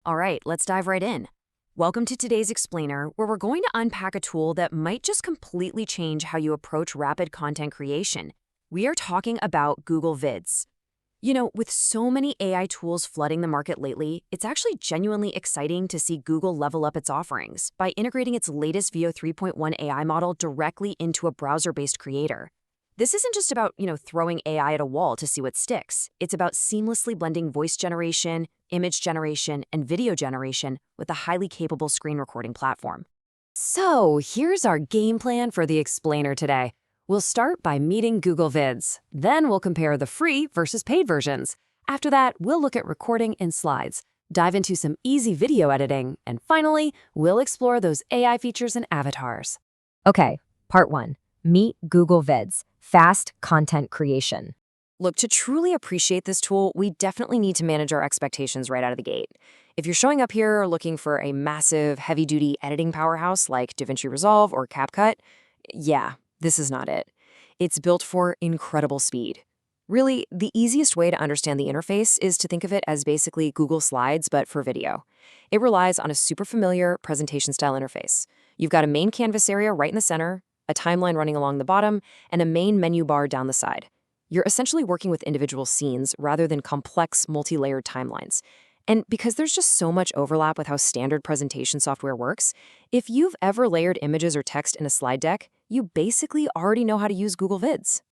All right, let's dive right in. Welcome to today's explainer, where we're going to unpack a tool that might just completely change how you approach rapid content creation. We are talking about Google Vids. With so many AI tools flooding the market lately, it's actually genuinely exciting to see Google level up its offerings by integrating its latest Veo 3.1 AI model directly into a browser-based creator. This isn't just about, throwing AI at a wall to see what sticks. It's about seamlessly blending voice generation, image generation, and video generation with a highly capable screen recording platform. So here's our game plan for the explainer today. We'll start by meeting Google Vids. Then we'll compare the free versus paid versions. After that, we'll look at recording in slides, dive into some easy video editing, and finally, we'll explore those AI features and avatars. Okay, part 1. Meet Google Vids, fast content creation. Look, to truly appreciate this tool, we definitely need to manage our expectations right out of the gate. If you're showing up here looking for a massive, heavy-duty editing powerhouse like DaVinci Resolve or CapCut, yeah, this is not it. It's built for incredible speed. Really, the easiest way to understand the interface is to think of it as basically Google Slides, but for video. It relies on a super familiar presentation-style interface. You've got a main canvas area right in the center, a timeline running along the bottom, and a main menu bar down the side. You're essentially working with individual scenes rather than complex, multi-layered timelines. And because there's just so much overlap with how standard presentation software works, if you've ever layered images or text in a slide deck, you basically already know how to use Google Vids.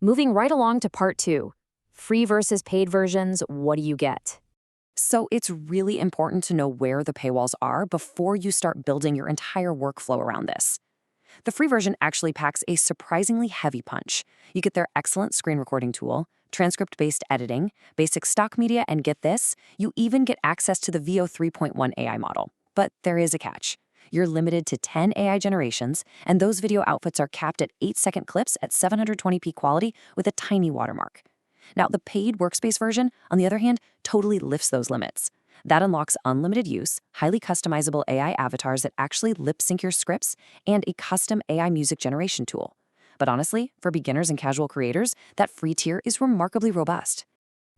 Moving right along to part 2. Free versus paid versions, what do you get? So it's really important to know where the paywalls are before you start building your entire workflow around this. The free version actually packs a surprisingly heavy punch. You get their excellent screen recording tool, transcript-based editing, basic stock media, and get this, you even get access to the Veo 3.1 AI model. But there is a catch. You're limited to 10 AI generations, and those video outputs are capped at 8-second clips at 720p quality with a tiny watermark. Now, the paid Workspace version, on the other hand, totally lifts those limits. That unlocks unlimited use, highly customizable AI avatars that actually lip-sync your scripts, and a custom AI music generation tool. But honestly, for beginners and casual creators, that free tier is remarkably robust.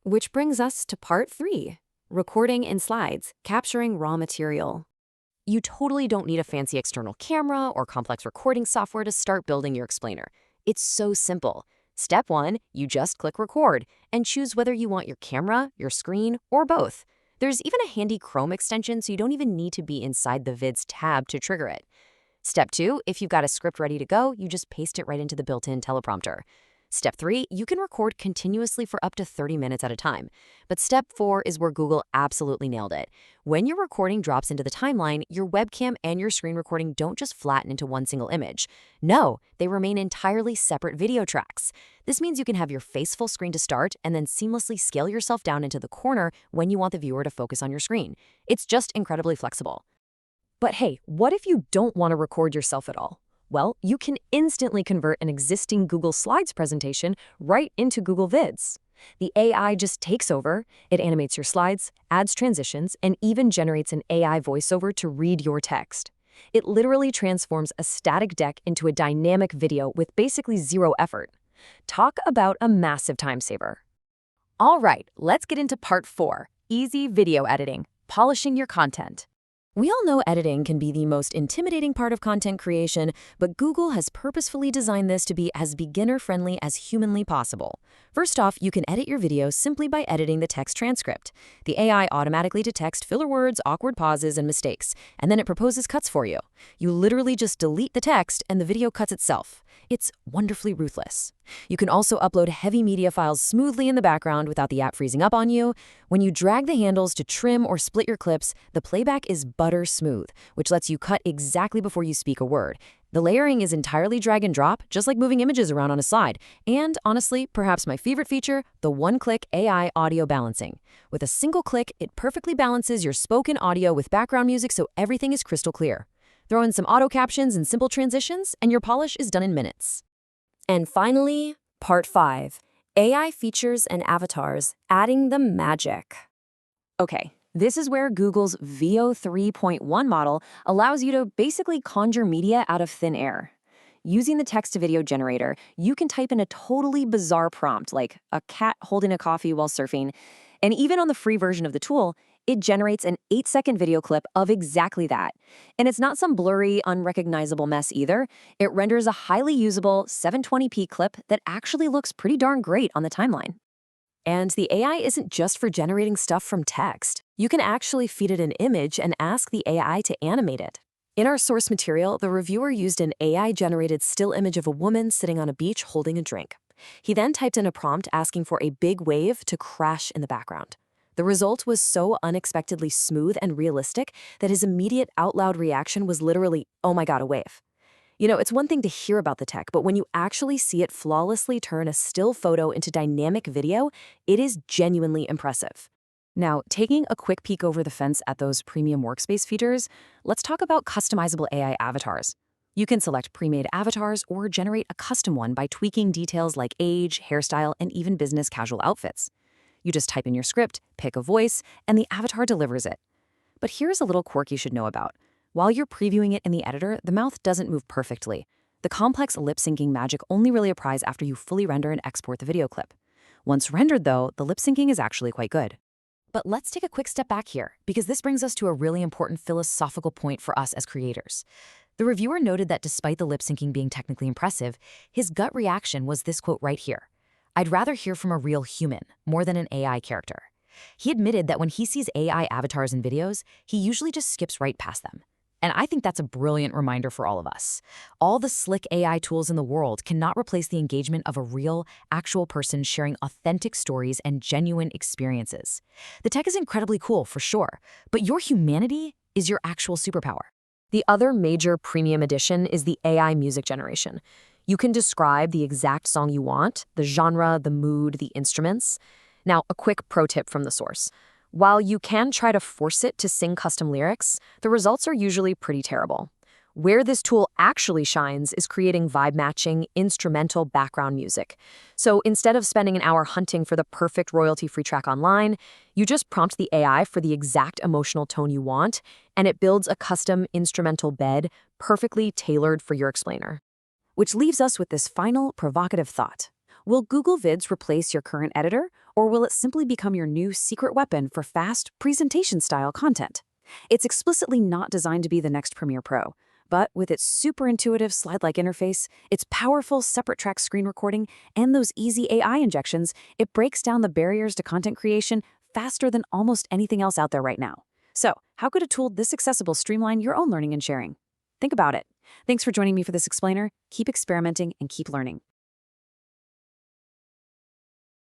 Which brings us to part 3, recording in slides, capturing raw material. You totally don't need a fancy external camera or complex recording software to start building your explainer. It's so simple. Step 1, you just click record and choose whether you want your camera, your screen, or both. There's even a handy Chrome extension, so you don't even need to be inside the Vids tab to trigger it. Step 2, if you've got a script ready to go, you just paste it right into the built-in teleprompter. Step 3, you can record continuously for up to 30 minutes at a time. But step 4 is where Google absolutely nailed it. When your recording drops into the timeline, your webcam and your screen recording don't just flatten into one single image. No, they remain entirely separate video tracks. This means you can have your face full screen to start and then seamlessly scale yourself down into the corner when you want the viewer to focus on your screen. It's just incredibly flexible. But hey, what if you don't want to record yourself at all? Well, you can instantly convert an existing Google Slides presentation right into Google Vids. The AI just takes over, it animates your slides, adds transitions, and even generates an AI voiceover to read your text. It literally transforms a static deck into a dynamic video with basically zero effort. Talk about a massive time saver. All right, let's get into part 4, easy video editing, polishing your content. We all know editing can be the most intimidating part of content creation, but Google has purposefully designed this to be as beginner-friendly as humanly possible. First off, you can edit your video simply by editing the text transcript. The AI automatically detects filler words, awkward pauses, and mistakes, and then it proposes cuts for you. You literally just delete the text and the video cuts itself. It's wonderfully ruthless. You can also upload heavy media files smoothly in the background without the app freezing up on you. When you drag the handles to trim or split your clips, the playback is butter smooth, which lets you cut exactly before you speak a word. The layering is entirely drag and drop, just like moving images around on a slide. And honestly, perhaps my favorite feature, the one-click AI audio balancing. With a single click, it perfectly balances your spoken audio with background music so everything is crystal clear. Throw in some auto captions and simple transitions, and your polish is done in minutes. And finally, part 5, AI features and avatars, adding the magic. Okay, this is where Google's Veo 3.1 model allows you to basically conjure media out of thin air. Using the text-to-video generator, you can type in a totally bizarre prompt like a cat holding a coffee while surfing, and even on the free version of the tool, It generates an 8-second video clip of exactly that. And it's not some blurry, unrecognizable mess either. It renders a highly usable 720p clip that actually looks pretty darn great on the timeline. And the AI isn't just for generating stuff from text. You can actually feed it an image and ask the AI to animate it. In our source material, the reviewer used an AI-generated still image of a woman sitting on a beach holding a drink. He then typed in a prompt asking for a big wave to crash in the background. The result was so unexpectedly smooth and realistic that his immediate out-loud reaction was literally, "Oh my God, a wave." You know, it's one thing to hear about the tech, but when you actually see it flawlessly turn a still photo into dynamic video, it is genuinely impressive. Now, taking a quick peek over the fence at those premium workspace features, let's talk about customizable AI avatars. You can select pre-made avatars or generate a custom one by tweaking details like age, hairstyle, and even business casual outfits. You just type in your script, pick a voice, and the avatar delivers it. But here's a little quirk you should know about. While you're previewing it in the editor, the mouth doesn't move perfectly. The complex lip-syncing magic only really applies after you fully render and export the video clip. Once rendered, though, the lip-syncing is actually quite good. But let's take a quick step back here, because this brings us to a really important philosophical point for us as creators. The reviewer noted that despite the lip-syncing being technically impressive, his gut reaction was this quote right here: "I'd rather hear from a real human, more than an AI character." He admitted that when he sees AI avatars in videos, he usually just skips right past them. And I think that's a brilliant reminder for all of us. All the slick AI tools in the world cannot replace the engagement of a real, actual person sharing authentic stories and genuine experiences. The tech is incredibly cool, for sure, but your humanity is your actual superpower. The other major premium addition is the AI music generation. You can describe the exact song you want, the genre, the mood, the instruments. Now, a quick pro tip from the source. While you can try to force it to sing custom lyrics, the results are usually pretty terrible. Where this tool actually shines is creating vibe-matching, instrumental background music. So instead of spending an hour hunting for the perfect royalty-free track online, you just prompt the AI for the exact emotional tone you want, and it builds a custom instrumental bed perfectly tailored for your explainer. Which leaves us with this final provocative thought. Will Google Vids replace your current editor, or will it simply become your new secret weapon for fast, presentation-style content? It's explicitly not designed to be the next Premiere Pro, but with its super intuitive slide-like interface, its powerful separate track screen recording, and those easy AI injections, it breaks down the barriers to content creation faster than almost anything else out there right now. So, how could a tool this accessible streamline your own learning and sharing? Think about it. Thanks for joining me for this explainer. Keep experimenting and keep learning.